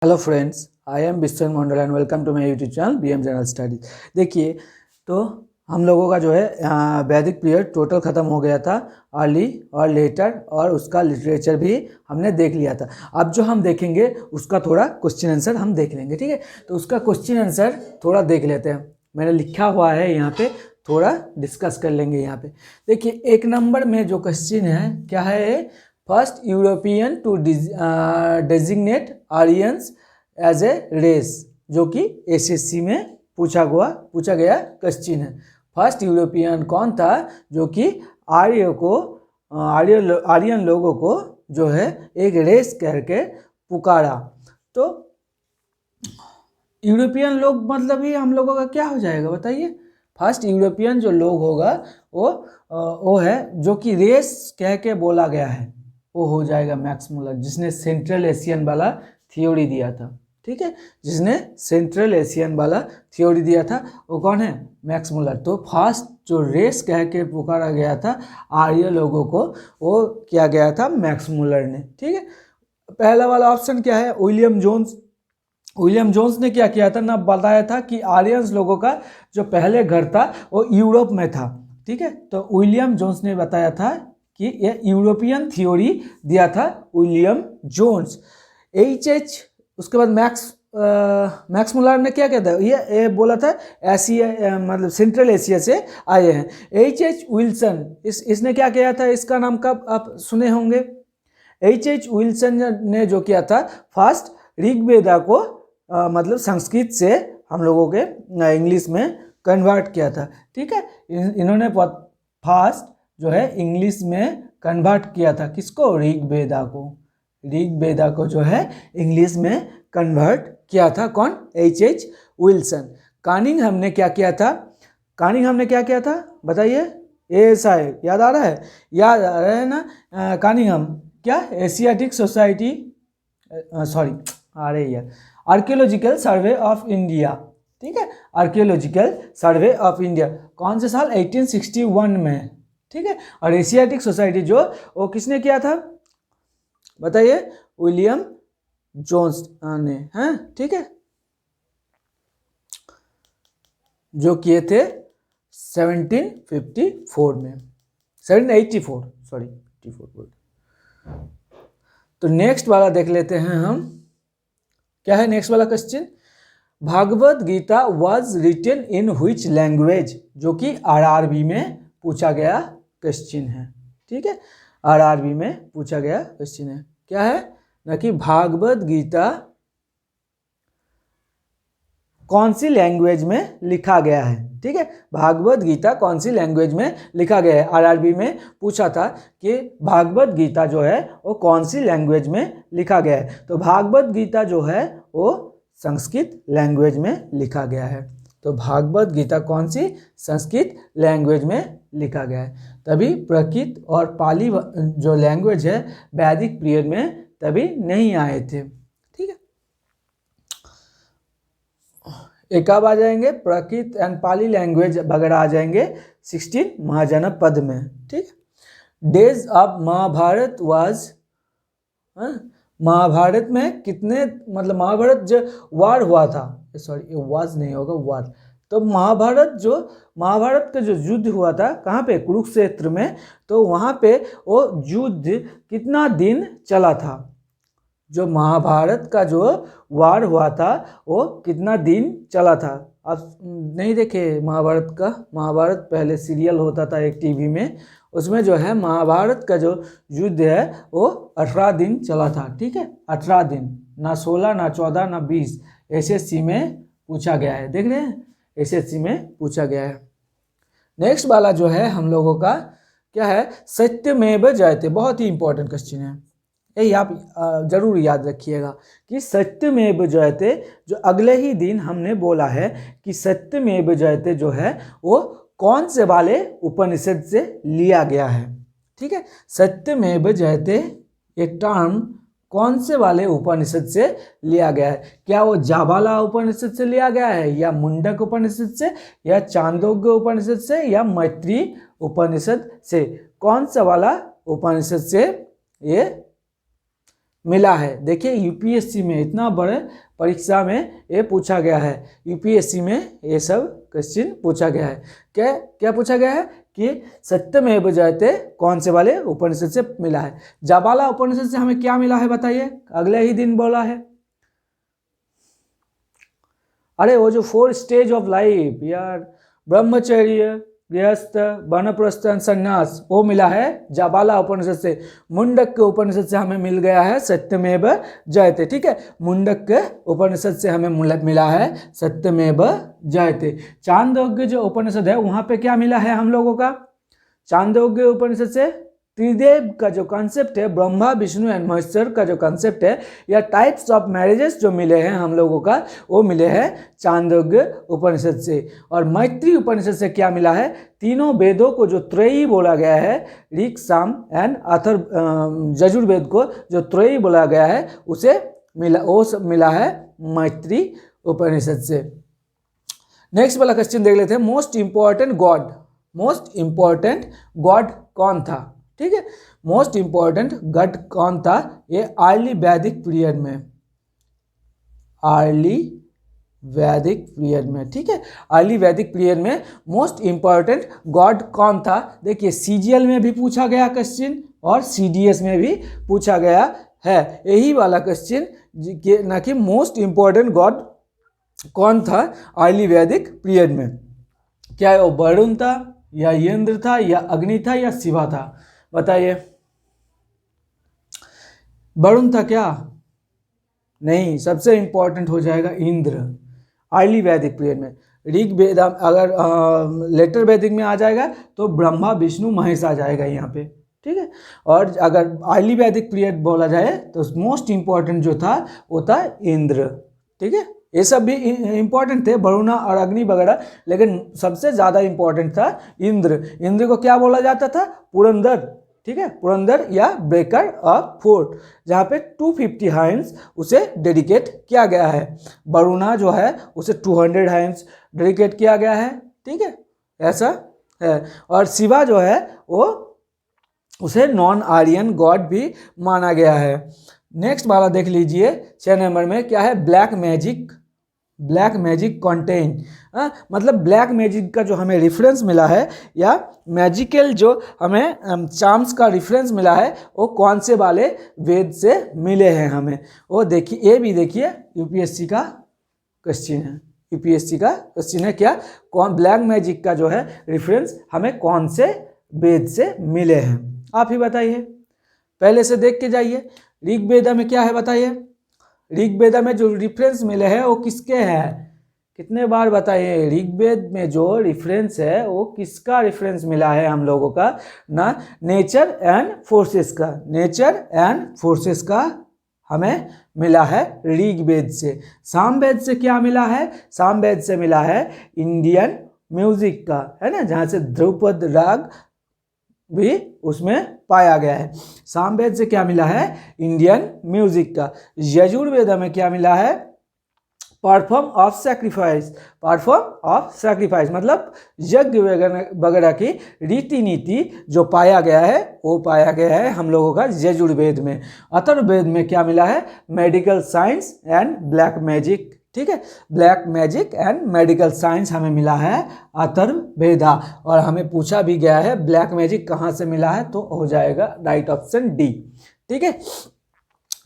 Hello friends, I am Vishwan Mandal and welcome to my YouTube channel BM general studies. देखिए, तो हम लोगों का जो है वैदिक पीरियड टोटल ख़त्म हो गया था। अर्ली और लेटर और उसका लिटरेचर भी हमने देख लिया था। अब जो हम देखेंगे उसका थोड़ा क्वेश्चन आंसर हम देख लेंगे, ठीक है। तो उसका क्वेश्चन आंसर थोड़ा देख लेते हैं। मैंने लिखा हुआ है यहाँ पे, थोड़ा डिस्कस कर लेंगे यहाँ पे। देखिए, 1 नंबर में जो क्वेश्चन है क्या है, first European to designate Aryans as a race, जो कि एसएससी में पूछा गया क्वेश्चन है। फर्स्ट यूरोपियन कौन था जो कि आर्यन लोगों को जो है एक रेस करके पुकारा। तो यूरोपियन लोग मतलब ही हम लोगों का क्या हो जाएगा बताइए। फर्स्ट यूरोपियन जो लोग होगा वो है जो कि रेस कह के बोला गया है, वो हो जाएगा मैक्स मुलर, जिसने सेंट्रल एशियन वाला थ्योरी दिया था, ठीक है। जिसने सेंट्रल एशियन वाला थ्योरी दिया था वो कौन है, मैक्स मुलर। तो फर्स्ट जो रेस कह के पुकारा गया था आर्य लोगों को, वो किया गया था मैक्स मुलर ने, ठीक है। पहला वाला ऑप्शन क्या है, विलियम जोन्स ने क्या किया था ना, बताया था कि आर्यंस लोगों का जो पहले घर था वो यूरोप में था, ठीक है। तो विलियम जोन्स ने बताया था कि ये यूरोपियन थ्योरी दिया था विलियम जोन्स। उसके बाद मैक्स मुलर ने क्या किया था, ये बोला था एशिया मतलब सेंट्रल एशिया से आए हैं। H विल्सन इसने क्या किया था, इसका नाम कब आप सुने होंगे। H विल्सन ने जो किया था, फर्स्ट ऋग्वेदा को मतलब संस्कृत से हम लोगों के इंग्लिश में कन्वर्ट किया था, ठीक है। इन्होंने फर्स्ट जो है इंग्लिश में कन्वर्ट किया था, किसको, ऋग्वेदा को जो है इंग्लिश में कन्वर्ट किया था, कौन, H विल्सन। कानिंघम ने क्या किया था, बताइए। ASI याद आ रहा है ना। कानिंघम क्या, एशियाटिक सोसाइटी, सॉरी आ रही है, आर्कियोलॉजिकल सर्वे ऑफ इंडिया, ठीक है। आर्कियोलॉजिकल सर्वे ऑफ इंडिया कौन से साल, 1861 में, ठीक है। और एशियाटिक सोसाइटी जो वो किसने किया था बताइए, विलियम जोन्स ने, हैं, ठीक है, जो किए थे 1754 में, 1784 सॉरी 84। तो नेक्स्ट वाला देख लेते हैं हम, क्या है नेक्स्ट वाला question, Bhagavad Gita was written in which language, जो कि आरआरबी में पूछा गया क्वेश्चन है, ठीक है। आरआरबी में पूछा गया क्वेश्चन है, क्या है ना कि भागवत गीता कौन सी लैंग्वेज में लिखा गया है, ठीक है। भागवत गीता कौन सी लैंग्वेज में लिखा गया है, आरआरबी में पूछा था कि भागवत गीता जो है वो कौन सी लैंग्वेज में लिखा गया है। तो भागवत गीता जो है वो संस्कृत लैंग्वेज में लिखा गया है। तो भागवत गीता कौन सी, संस्कृत लैंग्वेज में लिखा गया है। तभी प्राकृत और पाली जो लैंग्वेज है वैदिक पीरियड में तभी नहीं आए थे, ठीक है। एक कब आ जाएंगे, प्राकृत एंड पाली लैंग्वेज वगैरह आ जाएंगे 16 महाजनपद में, ठीक। Days of Mahabharata was, Mahabharata में कितने, मतलब महाभारत जो वार हुआ था, सॉरी वाज नहीं होगा, वार। तो महाभारत का जो युद्ध हुआ था कहाँ पे, कुरुक्षेत्र में। तो वहाँ पे वो युद्ध कितना दिन चला था, जो महाभारत का जो वार हुआ था वो कितना दिन चला था। आप नहीं देखे महाभारत पहले सीरियल होता था एक टीवी में, उसमें जो है महाभारत का जो युद्ध है वो 18 दिन चला था, ठीक है। 18 दिन, ना 16 ना 14 ना 20, एसएससी में पूछा गया है, देख रहे हैं, एसएससी में पूछा गया है। नेक्स्ट वाला जो है हम लोगों का क्या है, सत्यमेव जयते, बहुत ही इंपॉर्टेंट क्वेश्चन है, यही आप जरूर याद रखिएगा कि सत्यमेव जयते, जो अगले ही दिन हमने बोला है कि सत्यमेव जयते जो है वो कौन से वाले उपनिषद से लिया गया है, ठीक है। सत्यमेव जयते ये टर्म कौन से वाले उपनिषद से लिया गया है, क्या वो जाबाला उपनिषद से लिया गया है, या मुंडक उपनिषद से, या चांदोग्य उपनिषद से, या मैत्री उपनिषद से, कौन सा वाला उपनिषद से ये मिला है। देखिए यूपीएससी में इतना बड़े परीक्षा में ये पूछा गया है, यूपीएससी में ये सब क्वेश्चन पूछा गया है। क्या क्या पूछा गया है कि सत्यमेव जयते कौन से वाले उपनिषद से मिला है। जाबाला उपनिषद से हमें क्या मिला है बताइए, अगले ही दिन बोला है। अरे वो जो 4 स्टेज ऑफ लाइफ यार, ब्रह्मचर्य, गृहस्थ, वानप्रस्थ, संन्यास, वो मिला है जाबाला उपनिषद से। मुंडक के उपनिषद से हमें मिल गया है सत्यमेव जयते। ठीक है, मुंडक के उपनिषद से हमें मिला है सत्यमेव जयते। चांदोग्य जो उपनिषद है वहाँ पे क्या मिला है हम लोगों का, चांदोग्य उपनिषद से त्रिदेव का जो कॉन्सेप्ट है, ब्रह्मा विष्णु एंड महेश्वर का जो कॉन्सेप्ट है, या टाइप्स ऑफ मैरिजेस जो मिले हैं हम लोगों का, वो मिले हैं चांदोग्य उपनिषद से। और मैत्री उपनिषद से क्या मिला है, तीनों वेदों को जो त्रयी बोला गया है, ऋग साम एंड अथर्व यजुर्वेद को जो त्रयी बोला गया है उसे मिला, वो सब मिला है मैत्री उपनिषद से। नेक्स्ट वाला क्वेश्चन देख लेते हैं, most important God, most important God कौन था। ठीक है, मोस्ट इंपॉर्टेंट गॉड कौन था ये अर्ली वैदिक पीरियड में, अर्ली वैदिक पीरियड में। ठीक है, अर्ली वैदिक पीरियड में मोस्ट इंपॉर्टेंट गॉड कौन था। देखिए सीजीएल में भी पूछा गया क्वेश्चन और सीडीएस में भी पूछा गया है यही वाला क्वेश्चन, ना कि मोस्ट इंपॉर्टेंट गॉड कौन था अर्ली वैदिक पीरियड में। क्या वो वरुण था या इंद्र था या अग्नि था या शिवा था, बताइए। वरुण था क्या, नहीं, सबसे इंपॉर्टेंट हो जाएगा इंद्र अर्ली वैदिक पीरियड में। ऋग वेद अगर लेटर वैदिक में आ जाएगा तो ब्रह्मा विष्णु महेश आ जाएगा यहाँ पे। ठीक है, और अगर अर्ली वैदिक पीरियड बोला जाए तो मोस्ट इंपॉर्टेंट जो था वो था इंद्र। ठीक है, ये सब भी इंपॉर्टेंट थे, वरुणा और अग्नि वगैरह, लेकिन सबसे ज़्यादा इंपॉर्टेंट था इंद्र। इंद्र को क्या बोला जाता था, पुरंदर। ठीक है, पुरंदर या ब्रेकर ऑफ फोर्ट, जहाँ पे 250 हाइम्स उसे डेडिकेट किया गया है। वरुणा जो है उसे 200 हाइम्स डेडिकेट किया गया है। ठीक है, ऐसा है। और शिवा जो है वो उसे नॉन आर्यन गॉड भी माना गया है। नेक्स्ट वाला देख लीजिए 6 नंबर में क्या है, black magic, black magic contain, मतलब ब्लैक मैजिक का जो हमें रेफरेंस मिला है या मैजिकल जो हमें चार्म्स का रेफरेंस मिला है वो कौन से वाले वेद से मिले हैं हमें, वो देखिए। ये भी देखिए यूपीएससी का क्वेश्चन है, यूपीएससी का क्वेश्चन है क्या, कौन ब्लैक मैजिक का जो है रेफरेंस हमें कौन से वेद से मिले हैं, आप ही बताइए। पहले से देख के जाइए, ऋग्वेदा में क्या है बताइए, ऋग्वेदा में जो रेफरेंस मिले हैं वो किसके हैं, कितने बार बताइए। ऋग्वेद में जो रेफरेंस है वो किसका रेफरेंस मिला है हम लोगों का, ना नेचर एंड फोर्सेस का, नेचर एंड फोर्सेस का हमें मिला है ऋग्वेद से। सामवेद से क्या मिला है, सामवेद से मिला है इंडियन म्यूजिक का, है ना, जहाँ से ध्रुपद राग भी उसमें पाया गया है। सामवेद से क्या मिला है, इंडियन म्यूजिक का। यजुर्वेद में क्या मिला है, perform of sacrifice, perform of sacrifice मतलब यज्ञ वगैरह की रीति नीति जो पाया गया है वो पाया गया है हम लोगों का यजुर्वेद में। अथर्ववेद में क्या मिला है, medical science and black magic. ठीक है, black magic and medical science हमें मिला है अथर्ववेदा। और हमें पूछा भी गया है ब्लैक मैजिक कहाँ से मिला है, तो हो जाएगा राइट ऑप्शन डी। ठीक है,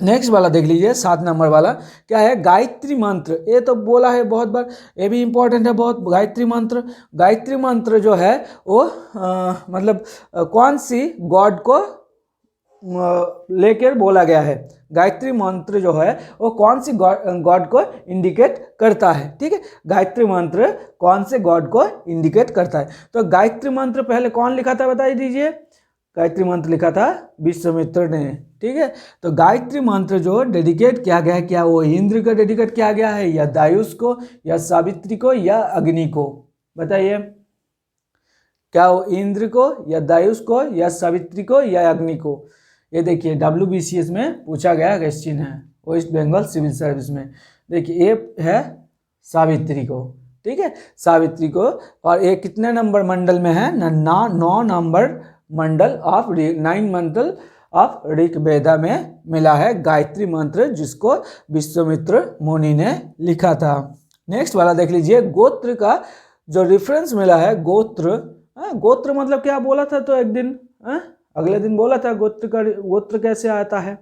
नेक्स्ट वाला देख लीजिए 7 नंबर वाला क्या है, गायत्री मंत्र। ये तो बोला है बहुत बार, ये भी इंपॉर्टेंट है बहुत। गायत्री मंत्र, गायत्री मंत्र जो है वो मतलब कौन सी गॉड को लेकर बोला गया है, गायत्री मंत्र जो है वो कौन सी गॉड को इंडिकेट करता है। ठीक है, गायत्री मंत्र कौन से गॉड को इंडिकेट करता है। तो गायत्री मंत्र पहले कौन लिखा था बता दीजिए, गायत्री मंत्र लिखा था विश्वामित्र ने। ठीक है, तो गायत्री मंत्र जो डेडिकेट किया गया है, क्या वो इंद्र को डेडिकेट किया गया है या दायुष को या सावित्री को या अग्नि को, बताइए। क्या वो इंद्र को या दायुष को या सावित्री को या अग्नि को। ये देखिए WBCS में पूछा गया क्वेश्चन है, वेस्ट बंगाल सिविल सर्विस में। देखिए ये है सावित्री को, ठीक है, सावित्री को। और ये कितने नंबर मंडल में है ना, 9 number Mandal of 9 Mandal of Rigveda में मिला है गायत्री मंत्र, जिसको विश्वामित्र मुनि ने लिखा था। नेक्स्ट वाला देख लीजिए, गोत्र का जो रेफरेंस मिला है, गोत्र, गोत्र मतलब क्या बोला था तो एक दिन अगले दिन बोला था, गोत्र कैसे आता है,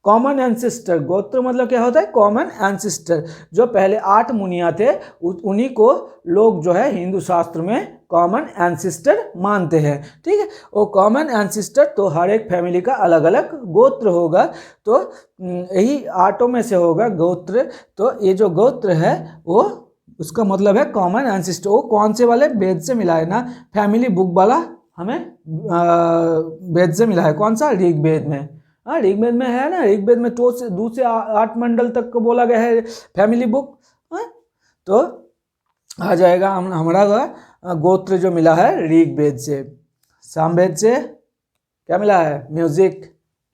कॉमन एंसेस्टर। गोत्र मतलब क्या होता है, कॉमन एंसेस्टर। जो पहले 8 मुनिया थे उन्हीं को लोग जो है हिंदू शास्त्र में कॉमन एंसेस्टर मानते हैं, ठीक है। वो कॉमन एंसेस्टर तो हर एक फैमिली का अलग अलग गोत्र होगा, तो यही 8 में से होगा गोत्र। तो ये जो गोत्र है वो उसका मतलब है कॉमन एंसेस्टर। वो कौन से वाले, वेद से मिला है ना, फैमिली बुक वाला हमें वेद से मिला है। कौन सा, ऋग्वेद में। हाँ, ऋग्वेद में है ना, ऋग्वेद में 2 से 8 मंडल तक को बोला गया है फैमिली बुक। तो आ जाएगा हमारा गोत्र जो मिला है ऋग्वेद से। सामवेद से क्या मिला है, म्यूजिक।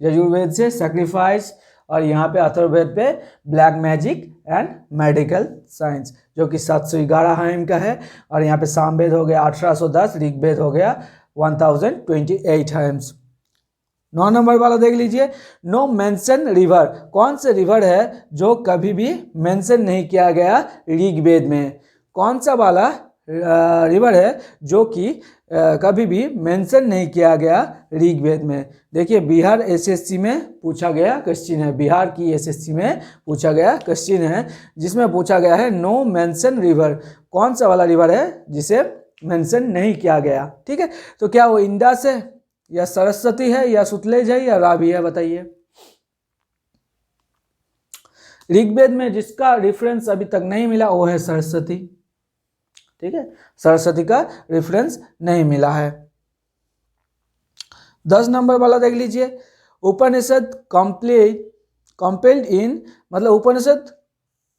यजुर्वेद से सैक्रिफाइस, और यहाँ पे अथर्ववेद पे black magic and medical science, जो कि 711 हाइम का है। और यहाँ पे सामवेद हो गया 1810, ऋग्वेद हो गया 1028 हाइम्स। 9 नंबर वाला देख लीजिए, नो मेंशन रिवर। कौन से रिवर है जो कभी भी मेंशन नहीं किया गया ऋग्वेद में? कौन सा वाला रिवर है जो कि कभी भी मेंशन नहीं किया गया ऋग्वेद में? देखिए, बिहार एसएससी में पूछा गया क्वेश्चन है, बिहार की एसएससी में पूछा गया क्वेश्चन है, जिसमें पूछा गया है नो मेंशन रिवर। कौन सा वाला रिवर है जिसे मेंशन नहीं किया गया? ठीक है, तो क्या वो इंडस है, या सरस्वती है, या सुतलेज है, या रावी है? बताइए। ऋग्वेद में जिसका रेफरेंस अभी तक नहीं मिला वो है सरस्वती, ठीक है, सरस्वती का रेफरेंस नहीं मिला है। 10 नंबर वाला देख लीजिए, उपनिषद कंपाइल्ड इन, मतलब उपनिषद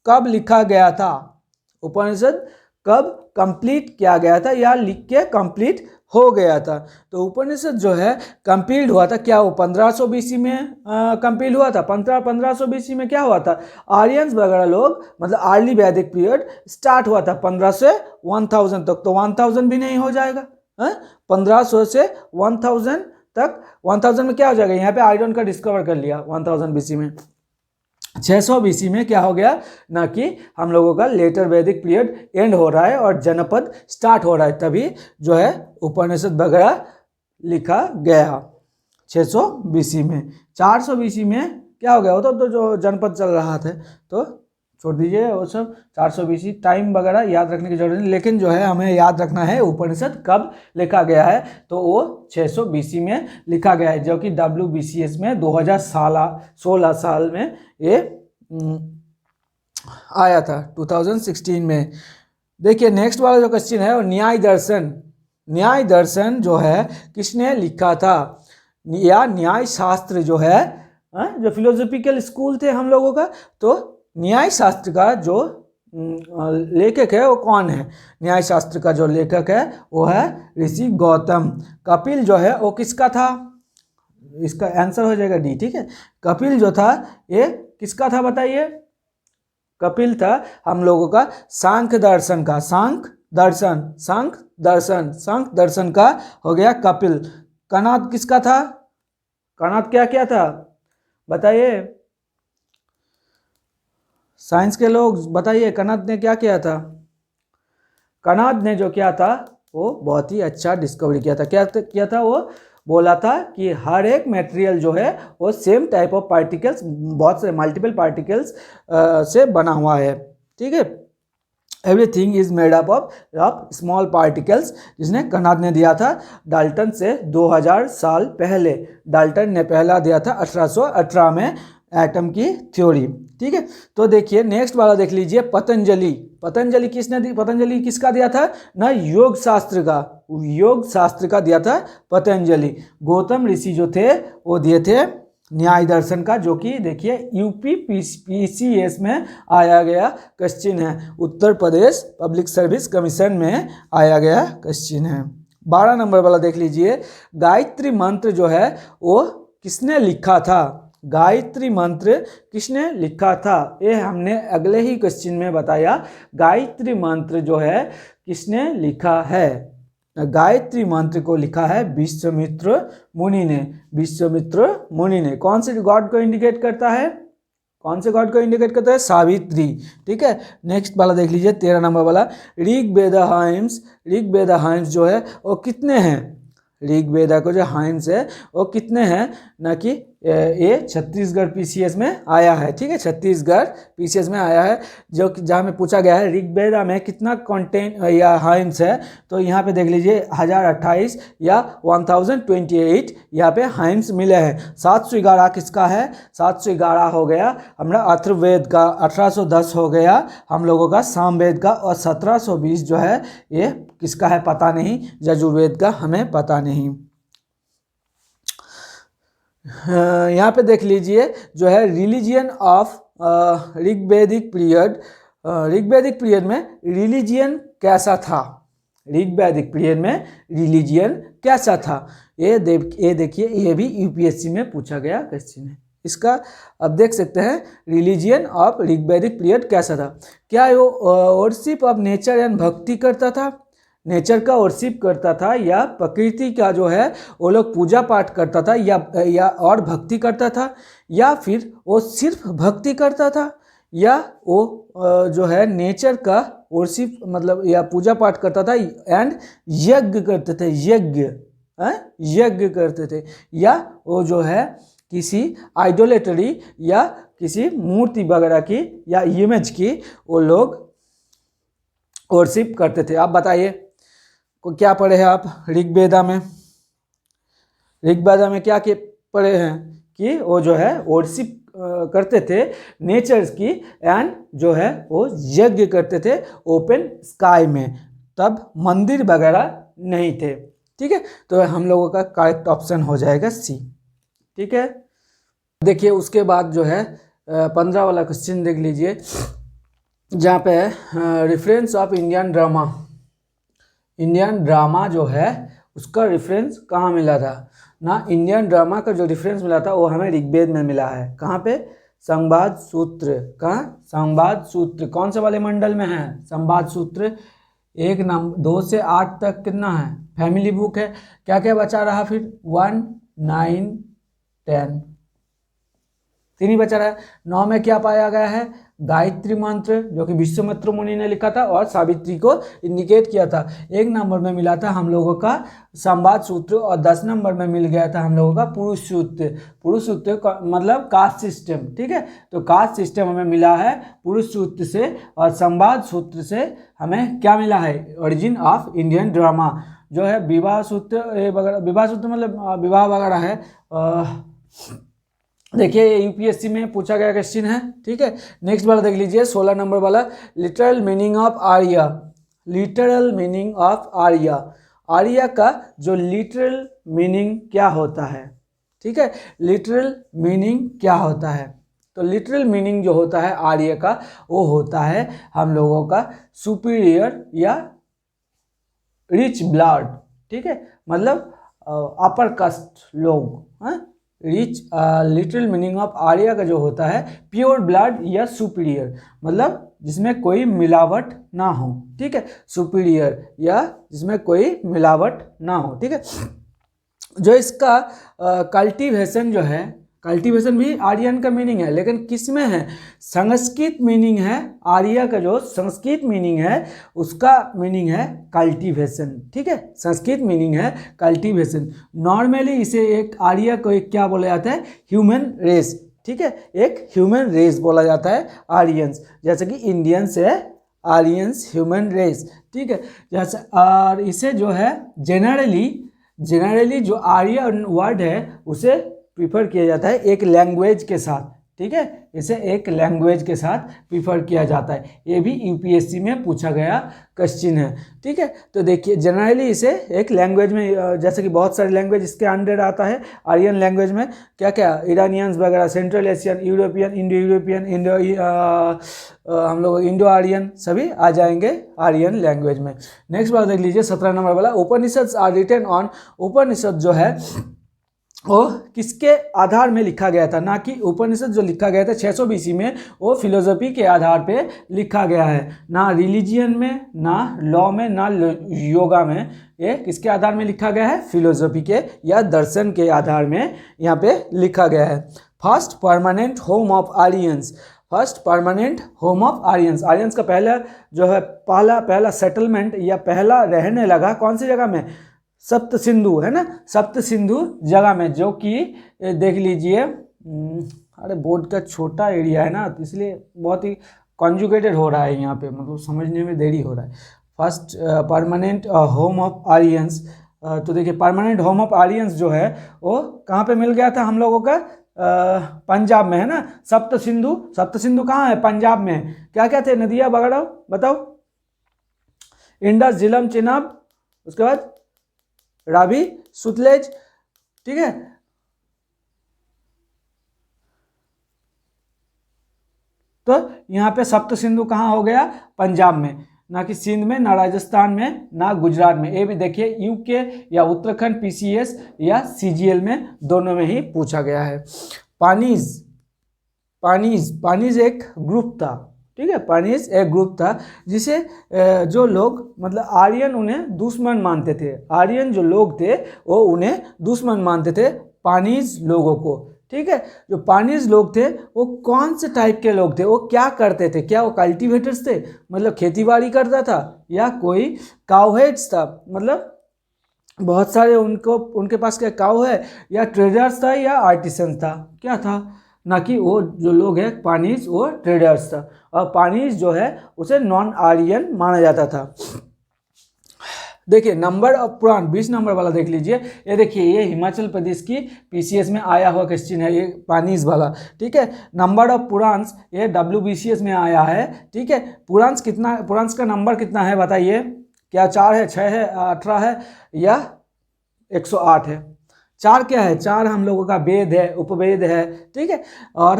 कब लिखा गया था? उपनिषद कब कंप्लीट किया गया था या लिख के कंप्लीट हो गया था? तो उपनिषद जो है कंप्लीट हुआ था, क्या वो 1500 बीसी में कंप्लीट हुआ था? 1500 बीसी में क्या हुआ था? आर्यंस वगैरह लोग, मतलब अर्ली वैदिक पीरियड स्टार्ट हुआ था 1500 से 1000 तक, तो 1000 भी नहीं हो जाएगा? 1500 से 1000 तक, 1000 में क्या हो जाएगा? यहाँ पे आयरन का डिस्कवर कर लिया 1000 बीसी में। 600 बीसी में क्या हो गया ना, कि हम लोगों का लेटर वैदिक पीरियड एंड हो रहा है और जनपद स्टार्ट हो रहा है, तभी जो है उपनिषद वगैरह लिखा गया 600 बीसी में। 400 बीसी में क्या हो गया? वो तो जो जनपद चल रहा था, तो छोड़ दीजिए वो सब। 400 बीसी टाइम वगैरह याद रखने की जरूरत नहीं, लेकिन जो है हमें याद रखना है उपनिषद कब लिखा गया है, तो वो 600 बीसी में लिखा गया है, जो कि WBCS में 2016 साल में ये आया था, 2016 में। देखिए, नेक्स्ट वाला जो क्वेश्चन है वो न्याय दर्शन। न्याय दर्शन जो है किसने लिखा था, या न्याय शास्त्र जो है, जो फिलोसॉफिकल स्कूल थे हम लोगों का, तो न्याय शास्त्र का जो लेखक है वो कौन है? न्याय शास्त्र का जो लेखक है वो है ऋषि गौतम। कपिल जो है वो किसका था? इसका आंसर हो जाएगा डी, ठीक है। कपिल जो था ये किसका था बताइए? कपिल था हम लोगों का सांख्य दर्शन का, सांख्य दर्शन का हो गया कपिल। कणाद किसका था? कणाद क्या क्या था बताइए, साइंस के लोग बताइए, कणाद ने क्या किया था? कणाद ने जो किया था वो बहुत ही अच्छा डिस्कवरी किया था। क्या किया था? वो बोला था कि हर एक मटेरियल जो है वो सेम टाइप ऑफ पार्टिकल्स, बहुत से मल्टीपल पार्टिकल्स से बना हुआ है, ठीक है। Everything is made up of small particles, जिसने कणाद ने दिया था डाल्टन से 2000 साल पहले। डाल्टन ने पहला दिया था 1818 में एटम की थ्योरी, ठीक है। तो देखिए नेक्स्ट वाला देख लीजिए, पतंजलि। पतंजलि किसने दी? पतंजलि किसका दिया था ना? योग शास्त्र का दिया था पतंजलि। गौतम ऋषि जो थे वो दिए थे न्याय दर्शन का, जो कि देखिए UPPCS में आया गया क्वेश्चन है, Uttar Pradesh public service commission में आया गया क्वेश्चन है। 12 नंबर वाला देख लीजिए, गायत्री मंत्र जो है वो किसने लिखा था? गायत्री मंत्र किसने लिखा था? ये हमने अगले ही क्वेश्चन में बताया। गायत्री मंत्र जो है किसने लिखा है? गायत्री मंत्र को लिखा है विश्वामित्र मुनि ने। विश्वामित्र मुनि ने कौन से गॉड को इंडिकेट करता है? कौन से गॉड को इंडिकेट करता है? सावित्री। ठीक है, नेक्स्ट वाला देख लीजिए 13 नंबर वाला। ऋग्वेद हाइम्स जो है वो कितने हैं? ऋग्वेदा को जो हाइम्स है वो कितने हैं? ना कि ये छत्तीसगढ़ पीसीएस में आया है। ठीक है, छत्तीसगढ़ पीसीएस में आया है, जो कि जहाँ में पूछा गया है ऋग्वेदा में कितना कंटेंट या हाइम्स है, तो यहाँ पे देख लीजिए 1028 या 1028 यहाँ पे हाइम्स मिले हैं। 711 किसका है? 711 हो गया हमारा अथर्ववेद का, 1810 हो गया हम लोगों का सामवेद का, और 1720 जो है ये किसका है पता नहीं, यजुर्वेद का हमें पता नहीं। यहाँ पे देख लीजिए जो है religion of Rigvedic period. Rigvedic period में रिलीजियन कैसा था? ऋग्वेदिक पीरियड में रिलीजियन कैसा था? ये देखिए, ये भी यूपीएससी में पूछा गया क्वेश्चन है इसका। अब देख सकते हैं रिलीजियन ऑफ ऋग्वेदिक पीरियड कैसा था। क्या वो वर्शिप ऑफ नेचर एंड भक्ति करता था? नेचर का वर्शिप करता था, या प्रकृति का जो है वो लोग पूजा पाठ करता था, या और भक्ति करता था, या फिर वो सिर्फ भक्ति करता था, या वो जो है नेचर का वर्शिप मतलब या पूजा पाठ करता था एंड यज्ञ करते थे, यज्ञ करते थे, या वो जो है किसी आइडोलेटरी या किसी मूर्ति वगैरह की या इमेज की वो लोग वर्शिप करते थे। आप बताइए को क्या पढ़े हैं आप ऋग्वेदा में? ऋग्वेदा में क्या पढ़े हैं कि वो जो है वर्शिप करते थे नेचर्स की, एंड जो है वो यज्ञ करते थे ओपन स्काई में, तब मंदिर वगैरह नहीं थे। ठीक है, तो हम लोगों का करेक्ट ऑप्शन हो जाएगा सी। ठीक है, देखिए उसके बाद जो है 15 वाला क्वेश्चन देख लीजिए, जहाँ पे reference of Indian drama. Indian drama जो है उसका रेफरेंस कहाँ मिला था ना? इंडियन ड्रामा का जो रेफरेंस मिला था वो हमें ऋग्वेद में मिला है। कहाँ पे? संवाद सूत्र। कहाँ? संवाद सूत्र। कौन से वाले मंडल में है संवाद सूत्र? 1 नंबर 2 से 8 तक कितना है? फैमिली बुक है। क्या क्या बचा रहा फिर? 1, 9, 10, 3 ही बचा रहा है। 9 में क्या पाया गया है? गायत्री मंत्र, जो कि विश्वामित्र मुनि ने लिखा था और सावित्री को इंडिकेट किया था। 1 नंबर में मिला था हम लोगों का संवाद सूत्र, और 10 नंबर में मिल गया था हम लोगों का पुरुष सूत्र। पुरुष सूत्र का मतलब कास्ट सिस्टम। ठीक है, तो कास्ट सिस्टम हमें मिला है पुरुष सूत्र से, और संवाद सूत्र से हमें क्या मिला है? ओरिजिन ऑफ इंडियन ड्रामा जो है विवाह सूत्र वगैरह। विवाह सूत्र मतलब विवाह वगैरह है। देखिए ये यूपीएससी में पूछा गया क्वेश्चन है। ठीक है, नेक्स्ट वाला देख लीजिए 16 नंबर वाला। Literal meaning of Arya. Literal meaning of Arya. Arya का जो लिटरल मीनिंग क्या होता है? ठीक है, लिटरल मीनिंग क्या होता है? तो लिटरल मीनिंग जो होता है आर्य का, वो होता है हम लोगों का सुपीरियर या रिच ब्लड। ठीक है, मतलब अपर कास्ट लोग। Rich literal meaning of Arya का जो होता है प्योर ब्लड या सुपीरियर, मतलब जिसमें कोई मिलावट ना हो। ठीक है, सुपीरियर या जिसमें कोई मिलावट ना हो। ठीक है, जो इसका कल्टीवेशन जो है, कल्टीवेशन भी आर्यन का मीनिंग है, लेकिन किस में है? संस्कृत मीनिंग है। आर्या का जो संस्कृत मीनिंग है उसका मीनिंग है कल्टीवेशन। ठीक है, संस्कृत मीनिंग है कल्टीवेशन। नॉर्मली इसे एक आर्या को एक क्या बोला जाता है? Human race. ठीक है, एक ह्यूमन रेस बोला जाता है आर्यंस, जैसे कि इंडियंस है आर्यंस ह्यूमन रेस। ठीक है, जैसे और इसे जो है जनरली जो आर्य वर्ड है उसे प्रीफर किया जाता है एक लैंग्वेज के साथ। ठीक है, इसे एक लैंग्वेज के साथ प्रीफर किया जाता है। ये भी यूपीएससी में पूछा गया क्वेश्चन है। ठीक है, तो देखिए जनरली इसे एक लैंग्वेज में, जैसे कि बहुत सारे लैंग्वेज इसके अंडर आता है। आर्यन लैंग्वेज में क्या क्या? ईरानियंस वगैरह, central Asian, European, Indo European, हम लोग इंडो आर्यन सभी आ जाएंगे आर्यन लैंग्वेज में। नेक्स्ट बात देख लीजिए 17 नंबर वाला। उपनिषद आर रिटन ऑन। उपनिषद जो है वो किसके आधार में लिखा गया था, ना कि उपनिषद जो लिखा गया था 600 BC में, वो फिलोसफी के आधार पे लिखा गया है, ना रिलीजियन में, ना लॉ में, ना योगा में। ये किसके आधार में लिखा गया है, फिलोसफी के या दर्शन के आधार में यहाँ पे लिखा गया है। First permanent home of Aryans, first permanent home of Aryans, Aryans का पहला जो है पहला सेटलमेंट या पहला रहने लगा कौन सी जगह में, सप्त सिंधु है ना, सप्त सिंधु जगह में, जो कि देख लीजिए, अरे बोर्ड का छोटा एरिया है ना, तो इसलिए बहुत ही कॉन्जुगेटेड हो रहा है यहाँ पे, मतलब समझने में देरी हो रहा है। First permanent home of Aryans, तो देखिए परमानेंट होम ऑफ आर्यंस जो है वो कहाँ पे मिल गया था हम लोगों का, पंजाब में है ना। सप्त सिंधु, सप्त सिंधु कहाँ है, पंजाब में। क्या क्या थे नदियाँ वगैरह बताओ, इंडस, झेलम, चेनाब, उसके बाद रावी, सुतलेज, ठीक है। तो यहाँ पे सप्त सिंधु कहाँ हो गया, पंजाब में, ना कि सिंध में, ना राजस्थान में, ना गुजरात में। ये भी देखिए यूके या उत्तराखंड पीसीएस या सीजीएल में, दोनों में ही पूछा गया है। पानीज, पानीज, पानीज एक ग्रुप था, ठीक है, पानीज एक ग्रुप था जिसे जो लोग मतलब आर्यन उन्हें दुश्मन मानते थे, आर्यन जो लोग थे वो उन्हें दुश्मन मानते थे, पानीज लोगों को, ठीक है। जो पानीज लोग थे वो कौन से टाइप के लोग थे, वो क्या करते थे, क्या वो कल्टीवेटर्स थे, मतलब खेतीबाड़ी करता था, या कोई काउहेड्स था, मतलब बहुत सारे उनके पास क्या काउ है, या ट्रेडर्स था, या आर्टिसन था, क्या था, ना कि वो जो लोग हैं पानीज वो ट्रेडर्स था। और पानीज जो है उसे नॉन आर्यन माना जाता था। देखिए नंबर ऑफ पुराण 20 नंबर वाला देख लीजिए, ये देखिए ये हिमाचल प्रदेश की पीसीएस में आया हुआ क्वेश्चन है, ये पानीज वाला, ठीक है। नंबर ऑफ पुराण्स ये WBCS में आया है, ठीक है। पुराण्स कितना, पुराण्स का नंबर कितना है बताइए, क्या 4 है, 6 है, 18 है, या 108 है। 4 क्या है, 4 हम लोगों का वेद है, उपवेद है, ठीक है। और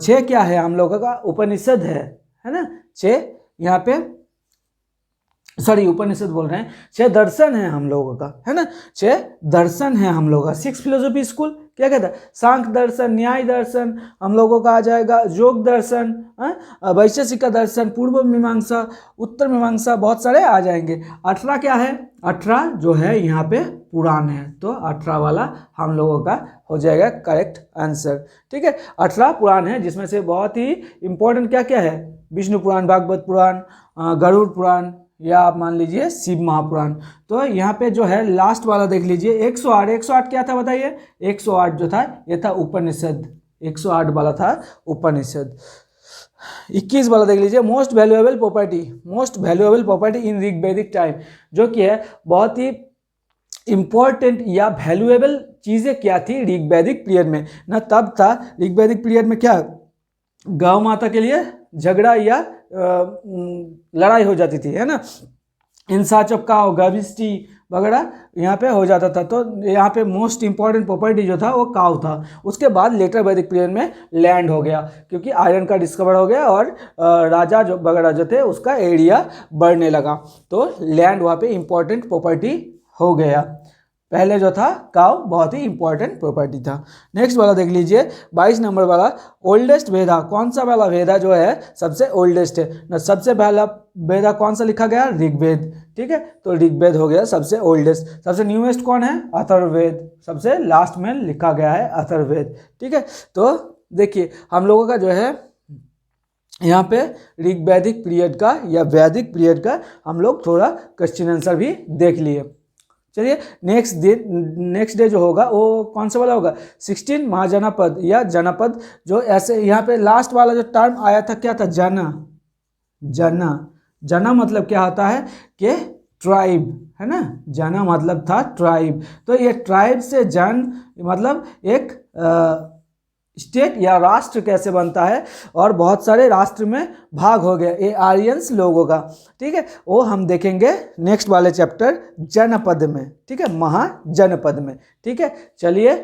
6 क्या है, हम लोगों का उपनिषद है ना। 6 यहाँ पे, सॉरी उपनिषद बोल रहे हैं, 6 दर्शन है हम लोगों का, है ना, 6 दर्शन है हम लोगों का। 6 फिलोसफी स्कूल क्या कहता है, सांख्य दर्शन, न्याय दर्शन, हम लोगों का आ जाएगा योग दर्शन, वैशेषिक दर्शन, पूर्व मीमांसा, उत्तर मीमांसा, बहुत सारे आ जाएंगे। 18 क्या है, 18 जो है यहाँ पे पुराण है, तो 18 वाला हम लोगों का हो जाएगा करेक्ट आंसर, ठीक है। 18 पुराण है, जिसमें से बहुत ही इंपॉर्टेंट क्या क्या है, विष्णु पुराण, भागवत पुराण, गरुड़ पुराण, या आप मान लीजिए शिव महापुराण। तो यहाँ पे जो है लास्ट वाला देख लीजिए 108, 108 क्या था बताइए, 108 जो था ये था उपनिषद, 108 वाला था उपनिषद। 21 वाला देख लीजिए, most valuable property, most valuable property in Rigvedic time, जो कि है बहुत ही इंपॉर्टेंट या वैल्यूएबल चीज़ें क्या थी ऋग्वैदिक पीरियड में ना, तब था ऋग्वैदिक पीरियड में क्या, गौ माता के लिए झगड़ा या लड़ाई हो जाती थी, है ना, इंसाच ऑफ काउ, गविष्टि वगैरह यहाँ पे हो जाता था। तो यहाँ पे मोस्ट इंपॉर्टेंट प्रॉपर्टी जो था वो काउ था। उसके बाद लेटर वैदिक पीरियड में लैंड हो गया, क्योंकि आयरन का डिस्कवर हो गया और राजा जो वगैरह जो थे उसका एरिया बढ़ने लगा, तो लैंड वहाँ पे इंपॉर्टेंट प्रॉपर्टी हो गया। पहले जो था काउ बहुत ही इंपॉर्टेंट प्रॉपर्टी था। नेक्स्ट वाला देख लीजिए 22 नंबर वाला, ओल्डेस्ट वेदा, कौन सा वाला वेदा जो है सबसे ओल्डेस्ट है ना, सबसे पहला वेदा कौन सा लिखा गया, ऋग्वेद, ठीक है। तो ऋग्वेद हो गया सबसे ओल्डेस्ट। सबसे न्यूएस्ट कौन है, अथर्ववेद, सबसे लास्ट में लिखा गया है अथर्ववेद, ठीक है। तो देखिए हम लोगों का जो है यहाँ पे ऋग्वैदिक पीरियड का या वैदिक पीरियड का हम लोग थोड़ा क्वेश्चन आंसर भी देख लिए। चलिए नेक्स्ट डे जो होगा वो कौन सा वाला होगा, 16 महाजनपद या जनपद, जो ऐसे यहाँ पे लास्ट वाला जो टर्म आया था क्या था, जना, जना, जना मतलब क्या होता है कि ट्राइब, है ना, जना मतलब था ट्राइब। तो ये ट्राइब से जन मतलब एक स्टेट या राष्ट्र कैसे बनता है, और बहुत सारे राष्ट्र में भाग हो गया ये आर्यंस लोगों का, ठीक है। वो हम देखेंगे नेक्स्ट वाले चैप्टर जनपद में, ठीक है, महाजनपद में, ठीक है। चलिए